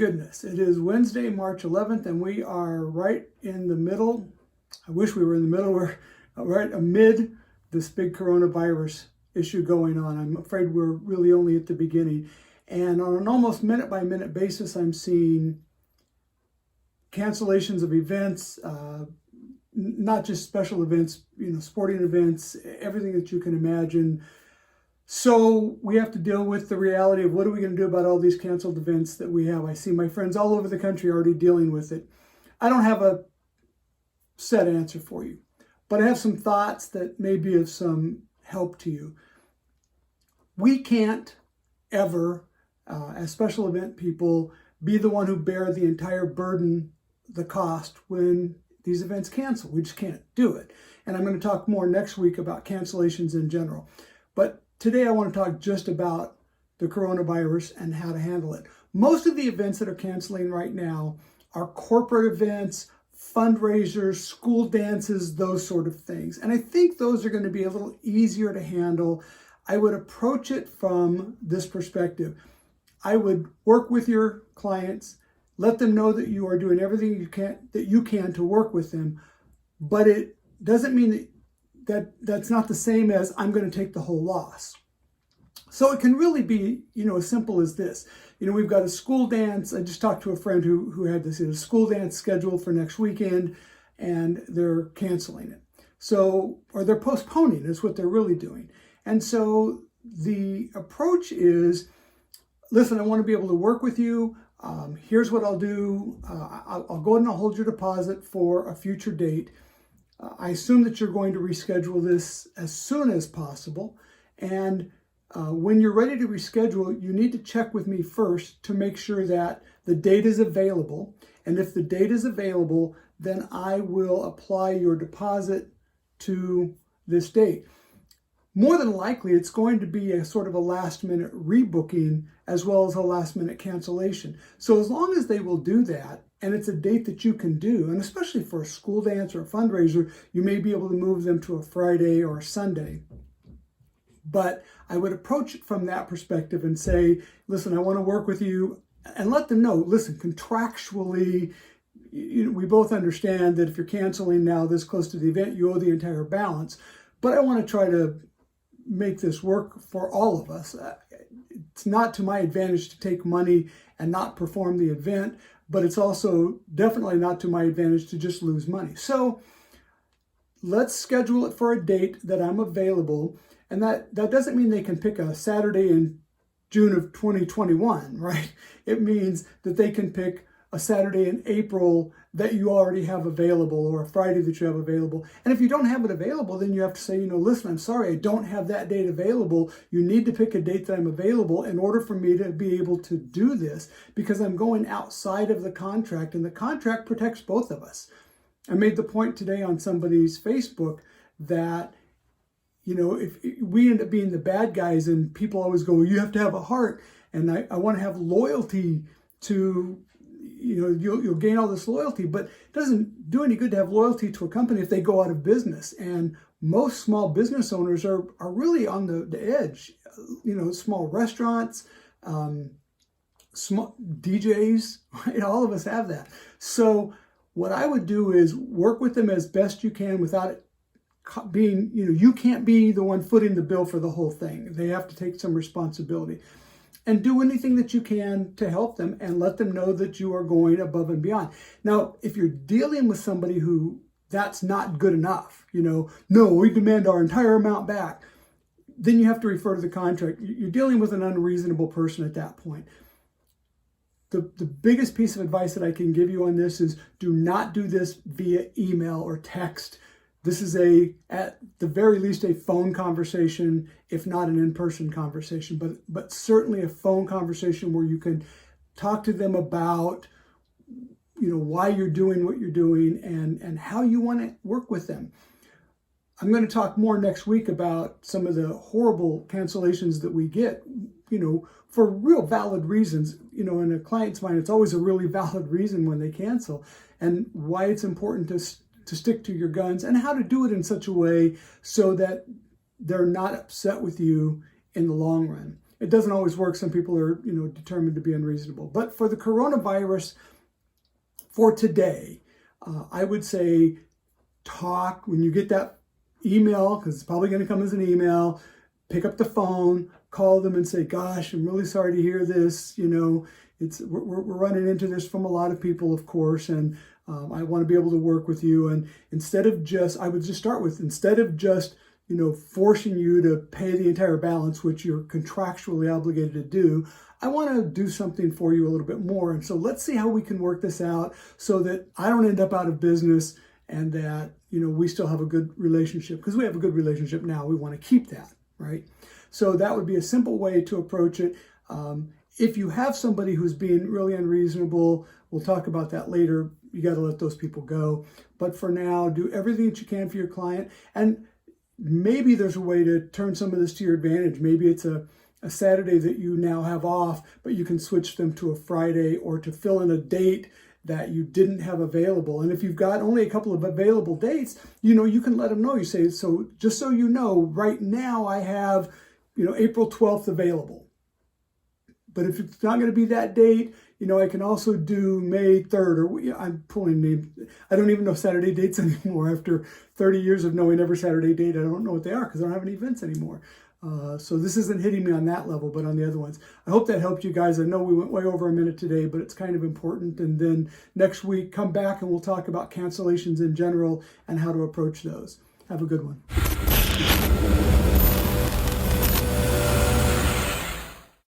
goodness, it is Wednesday, March 11th, and we are right in the middle. I wish we were in the middle. We're right amid this big coronavirus issue going on. I'm afraid we're really only at the beginning. And on an almost minute-by-minute basis, I'm seeing cancellations of events, not just special events, sporting events, everything that you can imagine. So we have to deal with the reality of what are we going to do about all these canceled events that we have. I see my friends all over the country already dealing with it. I don't have a set answer for you, but I have some thoughts that may be of some help to you. We can't ever, as special event people, be the one who bear the entire burden, the cost when these events cancel. We just can't do it. And I'm going to talk more next week about cancellations in general. But today I want to talk just about the coronavirus and how to handle it. Most of the events that are canceling right now are corporate events, fundraisers, school dances, those sort of things. And I think those are going to be a little easier to handle. I would approach it from this perspective. I would work with your clients, let them know that you are doing everything you can to work with them, but it doesn't mean that's not the same as I'm going to take the whole loss. So it can really be, as simple as this. We've got a school dance. I just talked to a friend who had this a school dance scheduled for next weekend, and they're canceling it. Or they're postponing is what they're really doing. And so the approach is, listen, I want to be able to work with you. Here's what I'll do. I'll go ahead and I'll hold your deposit for a future date. I assume that you're going to reschedule this as soon as possible. And when you're ready to reschedule, you need to check with me first to make sure that the date is available. And if the date is available, then I will apply your deposit to this date. More than likely, it's going to be a sort of a last-minute rebooking as well as a last-minute cancellation. So as long as they will do that, and it's a date that you can do, and especially for a school dance or a fundraiser, you may be able to move them to a Friday or a Sunday. But I would approach it from that perspective and say, listen, I want to work with you, and let them know, listen, contractually, we both understand that if you're canceling now this close to the event, you owe the entire balance. But I want to try to make this work for all of us. It's not to my advantage to take money and not perform the event, but it's also definitely not to my advantage to just lose money. So let's schedule it for a date that I'm available. And that doesn't mean they can pick a Saturday in June of 2021, right? It means that they can pick a Saturday in April that you already have available, or a Friday that you have available. And if you don't have it available, then you have to say, listen, I'm sorry, I don't have that date available. You need to pick a date that I'm available in order for me to be able to do this, because I'm going outside of the contract, and the contract protects both of us. I made the point today on somebody's Facebook that, if we end up being the bad guys and people always go, well, you have to have a heart, and I want to have loyalty to, you'll gain all this loyalty, but it doesn't do any good to have loyalty to a company if they go out of business. And most small business owners are really on the edge. Small restaurants, small DJs, right? All of us have that. So what I would do is work with them as best you can without it being, you can't be the one footing the bill for the whole thing. They have to take some responsibility. And do anything that you can to help them and let them know that you are going above and beyond. Now, if you're dealing with somebody who that's not good enough, no, we demand our entire amount back, then you have to refer to the contract. You're dealing with an unreasonable person at that point. The biggest piece of advice that I can give you on this is do not do this via email or text. This is at the very least, a phone conversation, if not an in-person conversation, but certainly a phone conversation where you can talk to them about, why you're doing what you're doing and how you want to work with them. I'm going to talk more next week about some of the horrible cancellations that we get, for real valid reasons. In a client's mind, it's always a really valid reason when they cancel, and why it's important to stick to your guns, and how to do it in such a way so that they're not upset with you in the long run. It doesn't always work. Some people are, determined to be unreasonable. But for the coronavirus, for today, I would say talk when you get that email, because it's probably going to come as an email. Pick up the phone, call them and say, gosh, I'm really sorry to hear this. We're running into this from a lot of people, of course, and I want to be able to work with you. And instead of just forcing you to pay the entire balance, which you're contractually obligated to do, I want to do something for you a little bit more. And so let's see how we can work this out so that I don't end up out of business and that, we still have a good relationship, because we have a good relationship now. We want to keep that, right? So that would be a simple way to approach it. If you have somebody who's being really unreasonable, we'll talk about that later. You got to let those people go. But for now, do everything that you can for your client. And maybe there's a way to turn some of this to your advantage. Maybe it's a Saturday that you now have off, but you can switch them to a Friday, or to fill in a date that you didn't have available. And if you've got only a couple of available dates, you can let them know. You say, so just so you know, right now I have, April 12th available. But if it's not going to be that date, I can also do May 3rd, or I'm pulling names. I don't even know Saturday dates anymore. After 30 years of knowing every Saturday date, I don't know what they are because I don't have any events anymore. So this isn't hitting me on that level, but on the other ones. I hope that helped you guys. I know we went way over a minute today, but it's kind of important. And then next week, come back and we'll talk about cancellations in general and how to approach those. Have a good one.